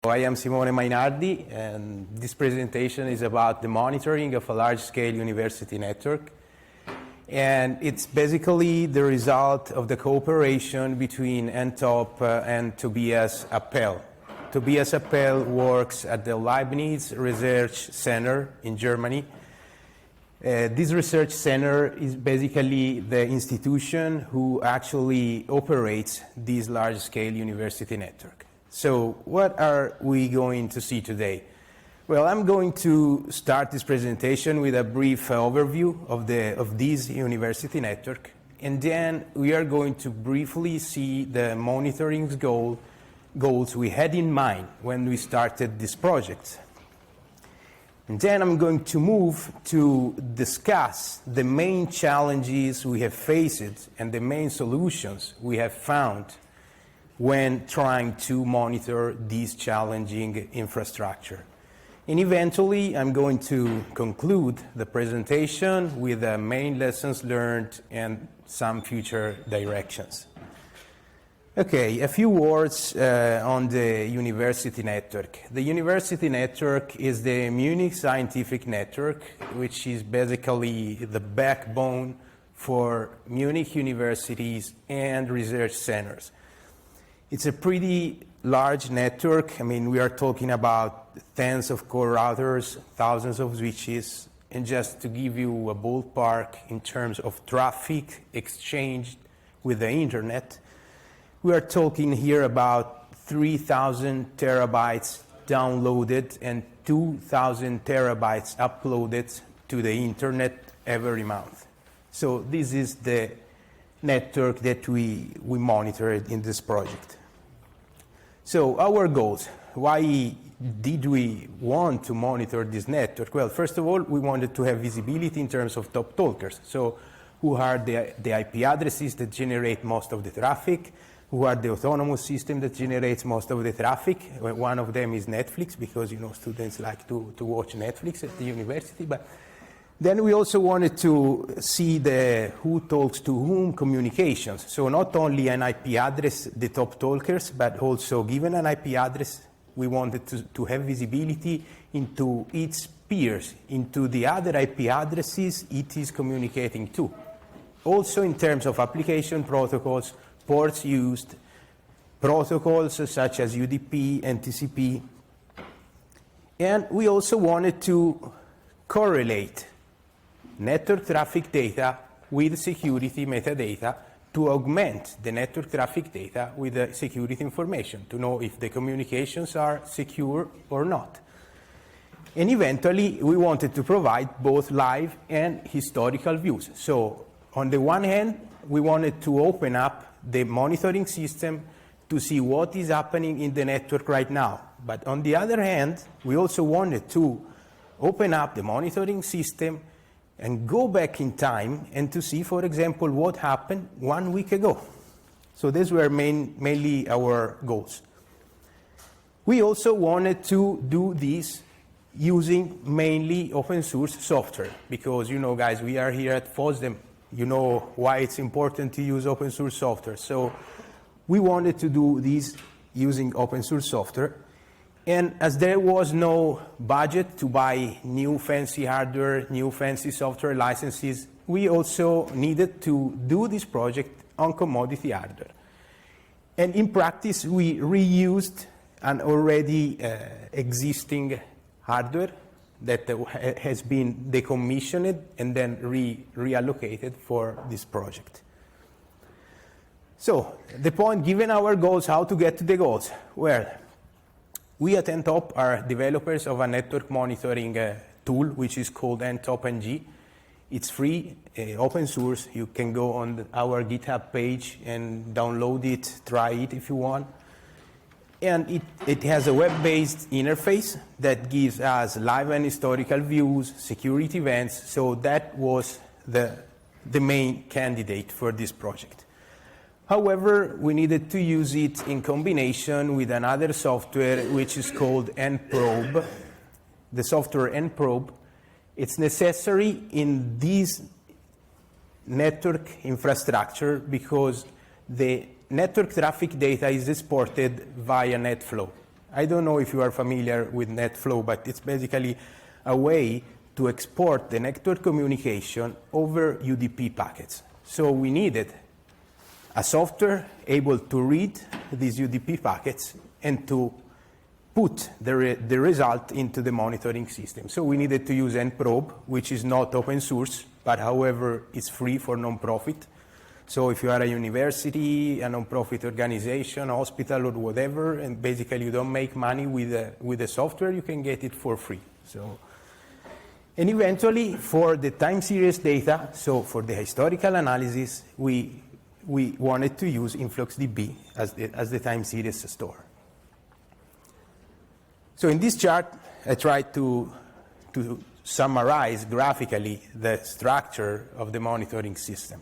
I am Simone Mainardi, and this presentation is about the monitoring of a large-scale university network. And it's basically the result of the cooperation between NTOP and Tobias Appel. Tobias Appel works at the Leibniz Research Center in Germany. This research center is basically the institution who actually operates this large-scale university network. So what are we going to see today? Well, I'm going to start this presentation with a brief overview of this university network, and then we are going to briefly see the monitoring goals we had in mind when we started this project. And then I'm going to move to discuss the main challenges we have faced and the main solutions we have found when trying to monitor this challenging infrastructure. And eventually, I'm going to conclude the presentation with the main lessons learned and some future directions. Okay, a few words on the university network. The university network is the Munich scientific network, which is basically the backbone for Munich universities and research centers. It's a pretty large network. I mean, we are talking about tens of core routers, thousands of switches, and just to give you a ballpark in terms of traffic exchanged with the internet, we are talking here about 3,000 terabytes downloaded and 2,000 terabytes uploaded to the internet every month. So this is the network that we monitored in this project. So our goals, why did we want to monitor this network? Well, first of all, we wanted to have visibility in terms of top talkers. So who are the IP addresses that generate most of the traffic? Who are the autonomous system that generates most of the traffic? One of them is Netflix, because students like to watch Netflix at the university. But then we also wanted to see the who talks to whom communications. So not only an IP address, the top talkers, but also given an IP address, we wanted to have visibility into its peers, into the other IP addresses it is communicating to. Also in terms of application protocols, ports used, protocols such as UDP and TCP. And we also wanted to correlate network traffic data with security metadata to augment the network traffic data with the security information to know if the communications are secure or not. And eventually, we wanted to provide both live and historical views. So on the one hand, we wanted to open up the monitoring system to see what is happening in the network right now. But on the other hand, we also wanted to open up the monitoring system and go back in time and to see, for example, what happened 1 week ago. So these were mainly our goals. We also wanted to do this using mainly open source software, because, guys, we are here at FOSDEM. You know why it's important to use open source software. So we wanted to do this using open source software. And as there was no budget to buy new fancy hardware, new fancy software licenses, we also needed to do this project on commodity hardware. And in practice, we reused an already existing hardware that has been decommissioned and then reallocated for this project. So the point, given our goals, how to get to the goals? Well, we at NTOP are developers of a network monitoring tool, which is called ntopng. It's free, open source. You can go on our GitHub page and download it, try it if you want. And it has a web-based interface that gives us live and historical views, security events. So that was the main candidate for this project. However, we needed to use it in combination with another software, which is called nprobe. The software nprobe, it's necessary in this network infrastructure because the network traffic data is exported via NetFlow. I don't know if you are familiar with NetFlow, but it's basically a way to export the network communication over UDP packets. So we needed a software able to read these UDP packets and to put the result into the monitoring system. So we needed to use nprobe, which is not open source, but however, it's free for non-profit. So if you are a university, a non-profit organization, a hospital, or whatever, and basically you don't make money with the software, you can get it for free. So, and eventually, for the time series data, so for the historical analysis, we wanted to use InfluxDB as the time series store. So in this chart, I tried to summarize graphically the structure of the monitoring system.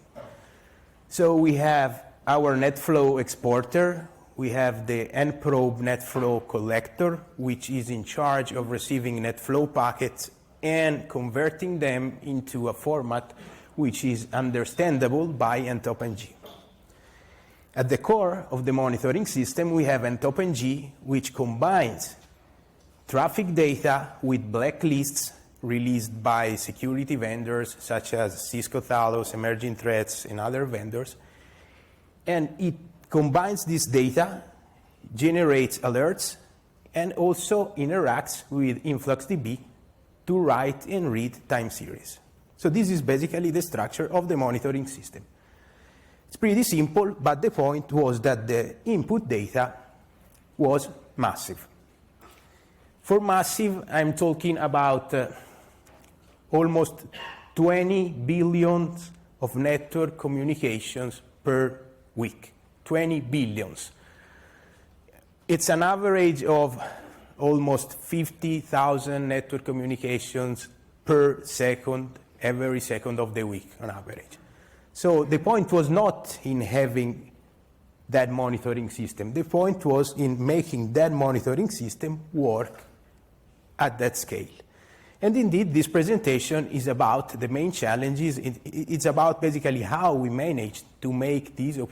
So we have our NetFlow exporter, we have the nprobe NetFlow collector, which is in charge of receiving NetFlow packets and converting them into a format which is understandable by ntopng. At the core of the monitoring system, we have ntopng, which combines traffic data with blacklists released by security vendors such as Cisco Talos, Emerging Threats, and other vendors. And it combines this data, generates alerts, and also interacts with InfluxDB to write and read time series. So this is basically the structure of the monitoring system. It's pretty simple, but the point was that the input data was massive. For massive, I'm talking about almost 20 billion of network communications per week. 20 billions. It's an average of almost 50,000 network communications per second, every second of the week on average. So the point was not in having that monitoring system. The point was in making that monitoring system work at that scale. And indeed, this presentation is about the main challenges. It's about basically how we managed to make these to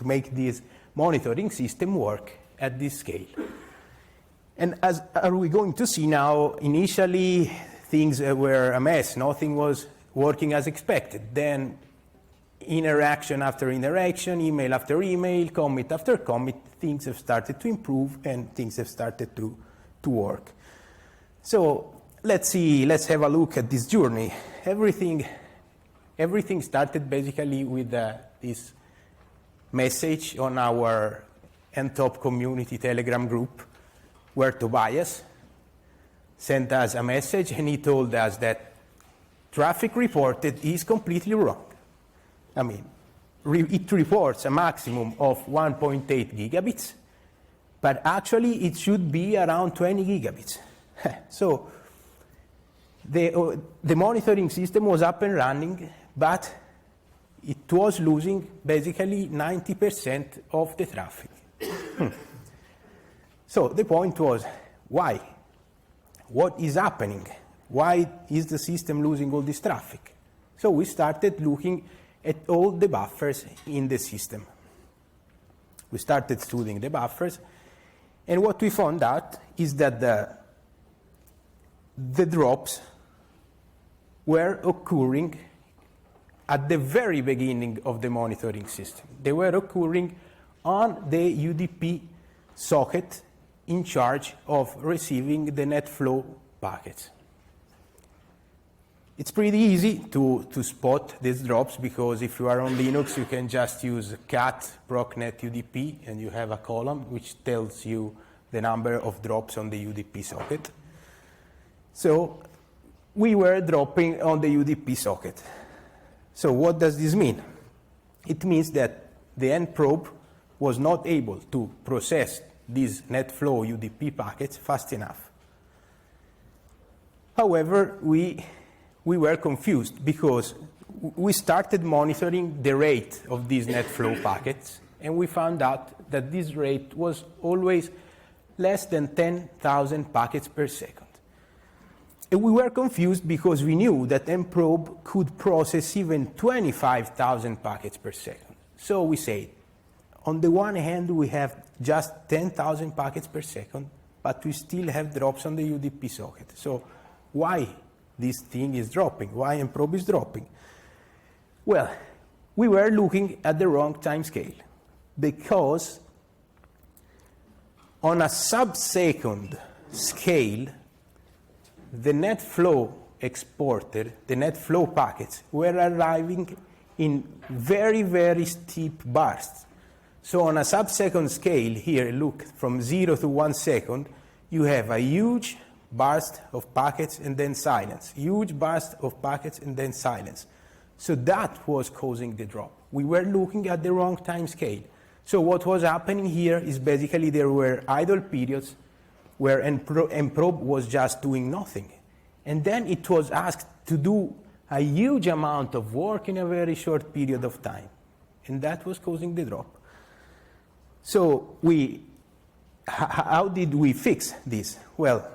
make this monitoring system work at this scale. And as are we going to see now, initially things were a mess. Nothing was working as expected. Then interaction after interaction, email after email, commit after commit, things have started to improve and things have started to work. So let's have a look at this journey. Everything started basically with this message on our ntop community Telegram group, where Tobias sent us a message and he told us that traffic reported is completely wrong. I mean, it reports a maximum of 1.8 gigabits, but actually it should be around 20 gigabits. So the monitoring system was up and running, but it was losing basically 90% of the traffic. So the point was, why? What is happening? Why is the system losing all this traffic? So we started looking at all the buffers in the system. We started studying the buffers, and what we found out is that the drops were occurring at the very beginning of the monitoring system. They were occurring on the UDP socket in charge of receiving the NetFlow packets. It's pretty easy to spot these drops because if you are on Linux, you can just use cat procnet UDP and you have a column which tells you the number of drops on the UDP socket. So we were dropping on the UDP socket. So what does this mean? It means that the nprobe was not able to process these NetFlow UDP packets fast enough. However, we were confused because we started monitoring the rate of these NetFlow packets, and we found out that this rate was always less than 10,000 packets per second. And we were confused because we knew that nprobe could process even 25,000 packets per second. So we said, on the one hand, we have just 10,000 packets per second, but we still have drops on the UDP socket. So why this thing is dropping? Why mprobe is dropping? Well, we were looking at the wrong time scale, because on a sub-second scale, the net flow exported, the net flow packets, were arriving in very, very steep bursts. So on a sub-second scale here, look, from 0 to 1 second, you have a huge burst of packets and then silence, huge burst of packets and then silence. So that was causing the drop. We were looking at the wrong time scale. So what was happening here is basically there were idle periods where mprobe was just doing nothing. And then it was asked to do a huge amount of work in a very short period of time. And that was causing the drop. So how did we fix this? Well,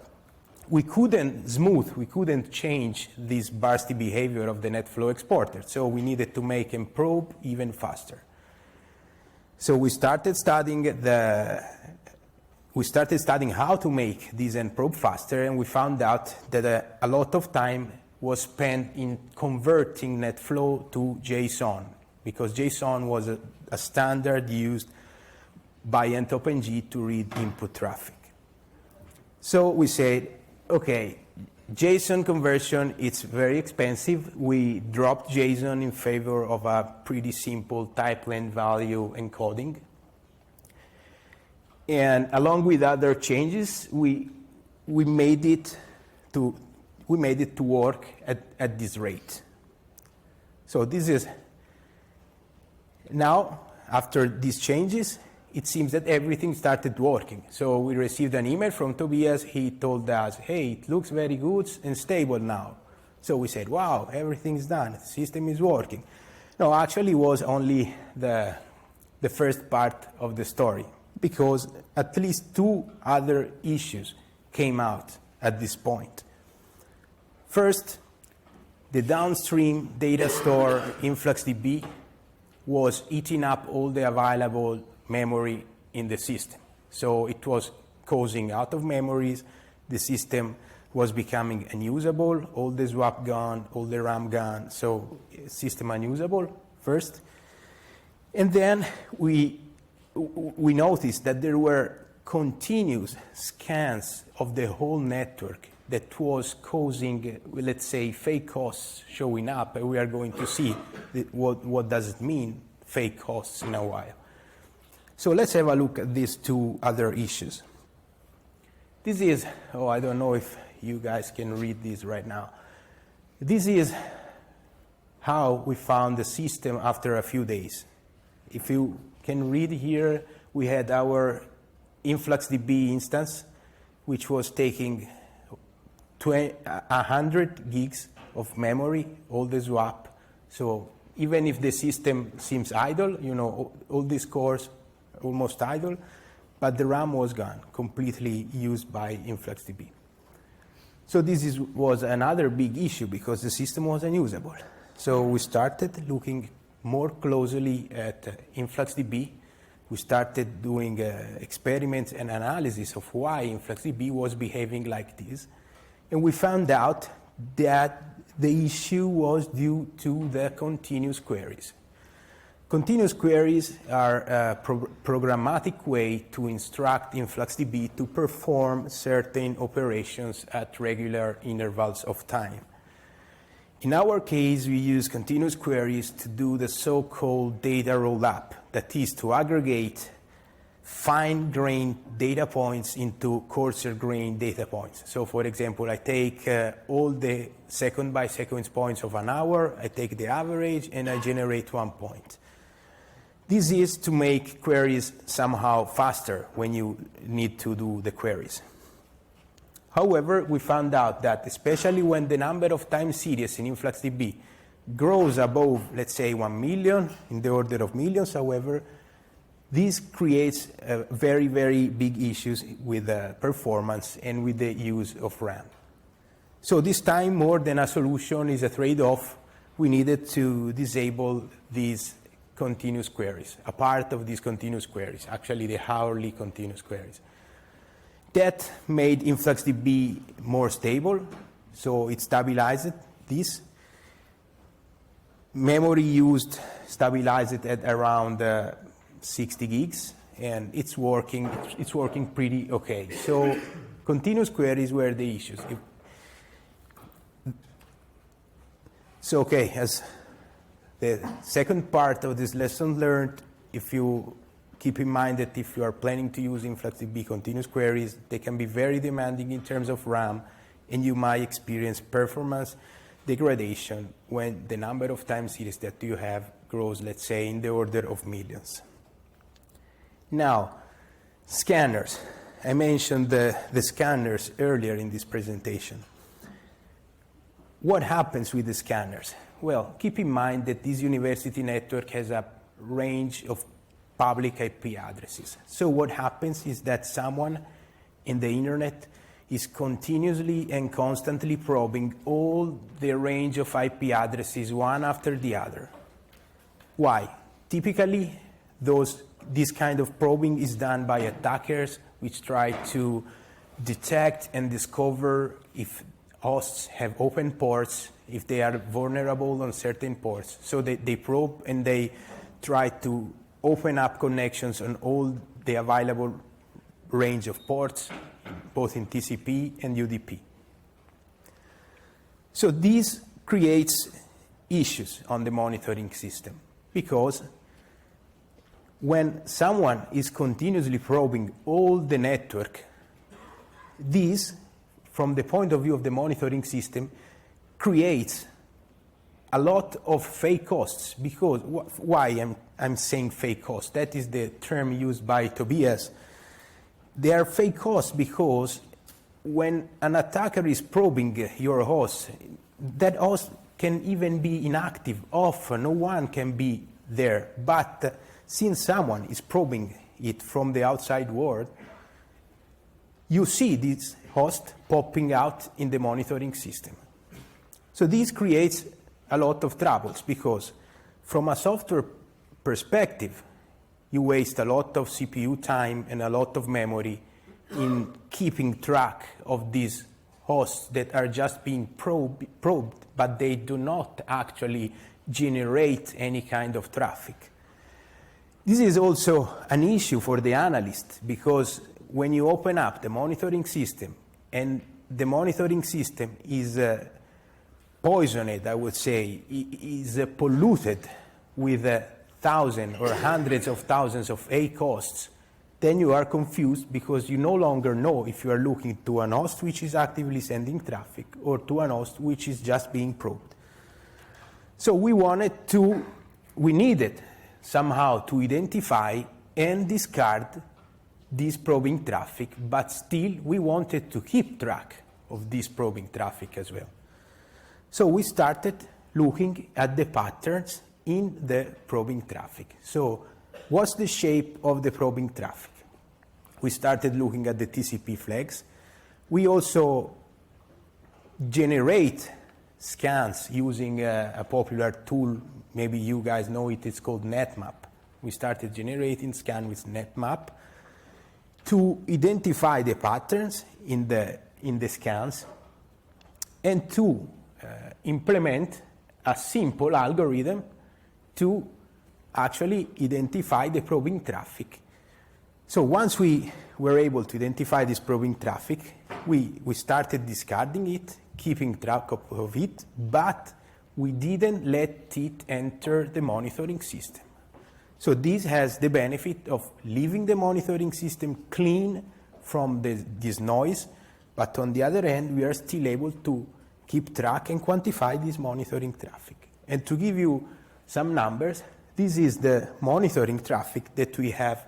we couldn't change this bursty behavior of the net flow exporter. So we needed to make mprobe even faster. So we started studying how to make this mprobe faster, and we found out that a lot of time was spent in converting net flow to JSON, because JSON was a standard used by ntopng to read input traffic. So we said, okay, JSON conversion, it's very expensive. We dropped JSON in favor of a pretty simple type length value encoding. And along with other changes, we made it to work at this rate. So this is now, after these changes, it seems that everything started working. So we received an email from Tobias. He told us, hey, it looks very good and stable now. So we said, wow, everything's done. The system is working. No, actually, it was only the first part of the story, because at least 2 other issues came out at this point. First, the downstream data store InfluxDB was eating up all the available memory in the system. So it was causing out of memories. The system was becoming unusable, all the swap gone, all the RAM gone, so system unusable first. And then we noticed that there were continuous scans of the whole network that was causing, let's say, fake hosts showing up. And we are going to see what does it mean, fake hosts, in a while. So let's have a look at these 2 other issues. This is, I don't know if you guys can read this right now. This is how we found the system after a few days. If you can read here, we had our InfluxDB instance, which was taking 100 gigs of memory, all the swap. So even if the system seems idle, all these cores almost idle, but the RAM was gone, completely used by InfluxDB. So this was another big issue, because the system was unusable. So we started looking more closely at InfluxDB. We started doing experiments and analysis of why InfluxDB was behaving like this. And we found out that the issue was due to the continuous queries. Continuous queries are a programmatic way to instruct InfluxDB to perform certain operations at regular intervals of time. In our case, we use continuous queries to do the so-called data rollup, that is, to aggregate fine-grained data points into coarser-grained data points. So, for example, I take all the second-by-second points of an hour, I take the average, and I generate 1 point. This is to make queries somehow faster when you need to do the queries. However, we found out that especially when the number of time series in InfluxDB grows above, let's say, 1 million, in the order of millions, however, this creates very, very big issues with performance and with the use of RAM. So this time, more than a solution, is a trade-off. We needed to disable these continuous queries, a part of these continuous queries, actually the hourly continuous queries. That made InfluxDB more stable, so it stabilized this. Memory used stabilized at around 60 gigs, and it's working pretty okay. So continuous queries were the issues. So okay, as the second part of this lesson learned, if you keep in mind that if you are planning to use InfluxDB continuous queries, they can be very demanding in terms of RAM, and you might experience performance degradation when the number of time series that you have grows, let's say, in the order of millions. Now, scanners. I mentioned the scanners earlier in this presentation. What happens with the scanners? Well, keep in mind that this university network has a range of public IP addresses. So what happens is that someone in the internet is continuously and constantly probing all the range of IP addresses one after the other. Why? Typically, this kind of probing is done by attackers which try to detect and discover if hosts have open ports, if they are vulnerable on certain ports. So they probe and they try to open up connections on all the available range of ports, both in TCP and UDP. So this creates issues on the monitoring system, because when someone is continuously probing all the network, this, from the point of view of the monitoring system, creates a lot of fake hosts. Because why I'm saying fake hosts? That is the term used by Tobias. They are fake hosts because when an attacker is probing your host, that host can even be inactive, off, no one can be there. But since someone is probing it from the outside world, you see this host popping out in the monitoring system. So this creates a lot of troubles, because from a software perspective, you waste a lot of CPU time and a lot of memory in keeping track of these hosts that are just being probed, but they do not actually generate any kind of traffic. This is also an issue for the analyst, because when you open up the monitoring system and the monitoring system is poisoned, I would say, is polluted with thousands or hundreds of thousands of fake hosts, then you are confused, because you no longer know if you are looking to an host which is actively sending traffic or to an host which is just being probed. So we needed somehow to identify and discard this probing traffic, but still we wanted to keep track of this probing traffic as well. So we started looking at the patterns in the probing traffic. So what's the shape of the probing traffic? We started looking at the TCP flags. We also generate scans using a popular tool, maybe you guys know it, it's called NetMap. We started generating scans with NetMap to identify the patterns in the scans and to implement a simple algorithm to actually identify the probing traffic. So once we were able to identify this probing traffic, we started discarding it, keeping track of it, but we didn't let it enter the monitoring system. So this has the benefit of leaving the monitoring system clean from this noise, but on the other hand, we are still able to keep track and quantify this monitoring traffic. And to give you some numbers, this is the monitoring traffic that we have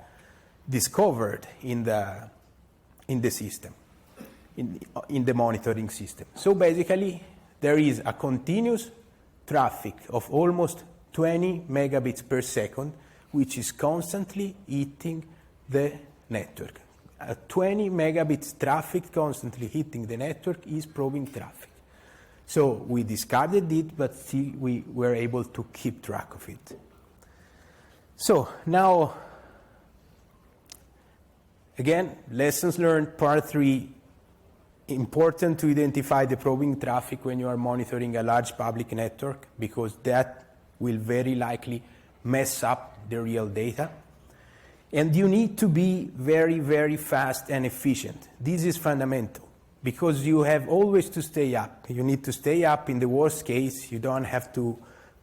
discovered in the system, in the monitoring system. So basically, there is a continuous traffic of almost 20 megabits per second, which is constantly hitting the network. 20 megabits traffic constantly hitting the network is probing traffic. So we discarded it, but still we were able to keep track of it. So now, again, lessons learned, part 3. Important to identify the probing traffic when you are monitoring a large public network, because that will very likely mess up the real data. And you need to be very, very fast and efficient. This is fundamental, because you have always to stay up. You need to stay up. In the worst case, you don't have to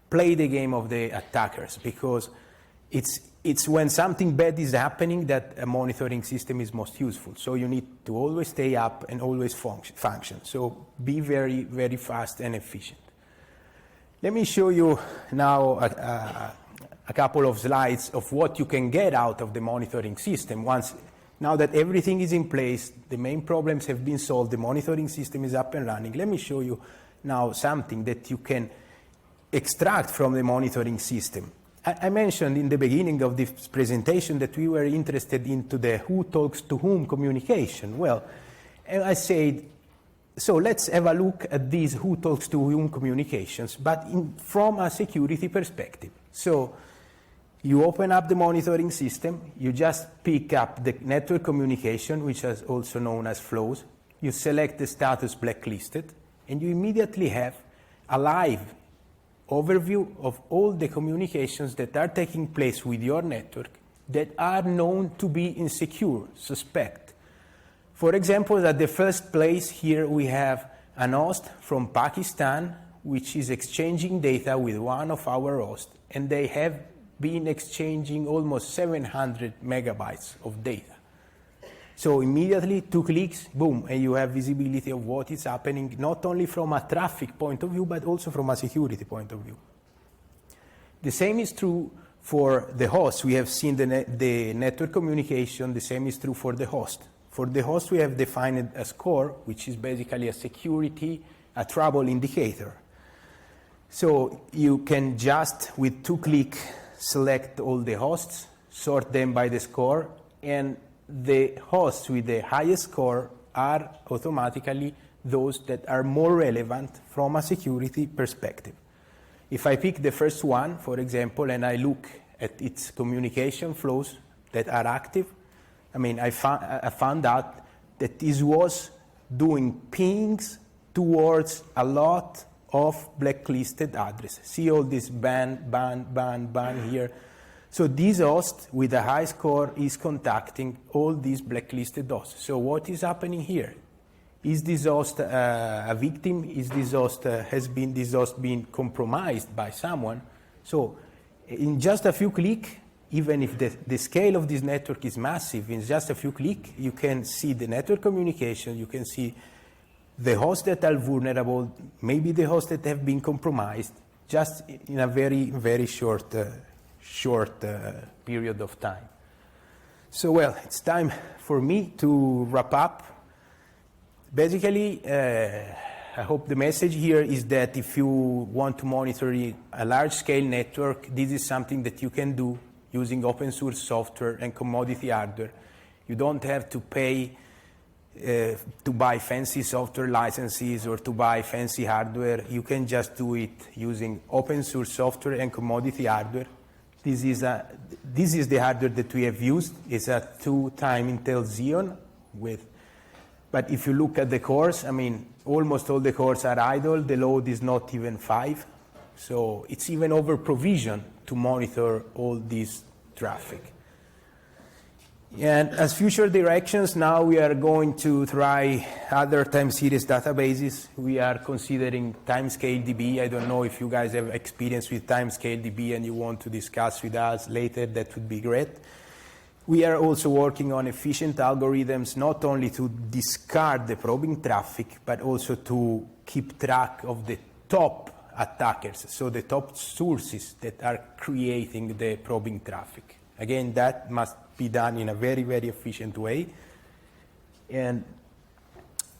play the game of the attackers, because it's when something bad is happening that a monitoring system is most useful. So you need to always stay up and always function. So be very, very fast and efficient. Let me show you now a couple of slides of what you can get out of the monitoring system. Now that everything is in place, the main problems have been solved, the monitoring system is up and running. Let me show you now something that you can extract from the monitoring system. I mentioned in the beginning of this presentation that we were interested into the who talks to whom communication. Well, I said, so let's have a look at these who talks to whom communications, but from a security perspective. So you open up the monitoring system, you just pick up the network communication, which is also known as flows. You select the status blacklisted, and you immediately have a live overview of all the communications that are taking place with your network that are known to be insecure, suspect. For example, at the first place here we have an host from Pakistan which is exchanging data with one of our hosts, and they have been exchanging almost 700 megabytes of data. So immediately, 2 clicks, boom, and you have visibility of what is happening, not only from a traffic point of view, but also from a security point of view. The same is true for the host. We have seen the network communication. The same is true for the host. For the host, we have defined a score, which is basically a trouble indicator. So you can just, with 2 clicks, select all the hosts, sort them by the score, and the hosts with the highest score are automatically those that are more relevant from a security perspective. If I pick the first one, for example, and I look at its communication flows that are active, I found out that this was doing pings towards a lot of blacklisted addresses. See all this ban here. So this host with a high score is contacting all these blacklisted hosts. So what is happening here? Is this host a victim? Is this host this host been compromised by someone? So in just a few clicks, even if the scale of this network is massive, in just a few clicks, you can see the network communication, you can see the hosts that are vulnerable, maybe the hosts that have been compromised, just in a very, very short period of time. So, well, it's time for me to wrap up. Basically, I hope the message here is that if you want to monitor a large-scale network, this is something that you can do using open source software and commodity hardware. You don't have to pay to buy fancy software licenses or to buy fancy hardware. You can just do it using open source software and commodity hardware. This is the hardware that we have used. It's a 2-time Intel Xeon but if you look at the cores, almost all the cores are idle. The load is not even 5. So it's even over provision to monitor all this traffic. And as future directions, now we are going to try other time series databases. We are considering timescale-DB. I don't know if you guys have experience with timescale-DB and you want to discuss with us later, that would be great. We are also working on efficient algorithms, not only to discard the probing traffic, but also to keep track of the top attackers, so the top sources that are creating the probing traffic. Again, that must be done in a very, very efficient way. And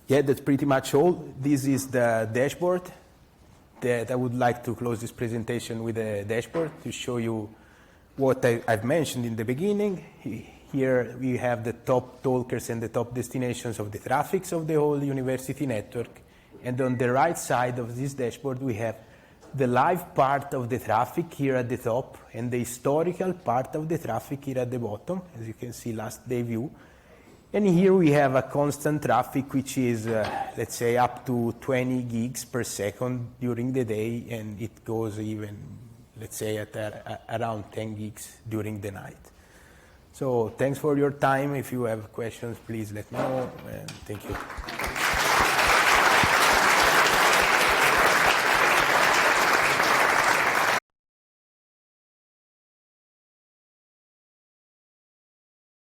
yeah, that's pretty much all. This is the dashboard. That I would like to close this presentation with a dashboard to show you what I've mentioned in the beginning. Here we have the top talkers and the top destinations of the traffics of the whole university network. And on the right side of this dashboard, we have the live part of the traffic here at the top and the historical part of the traffic here at the bottom, as you can see, last day view. And here we have a constant traffic, which is, let's say, up to 20 gigs per second during the day, and it goes even, let's say, at around 10 gigs during the night. So thanks for your time. If you have questions, please let me know, and thank you.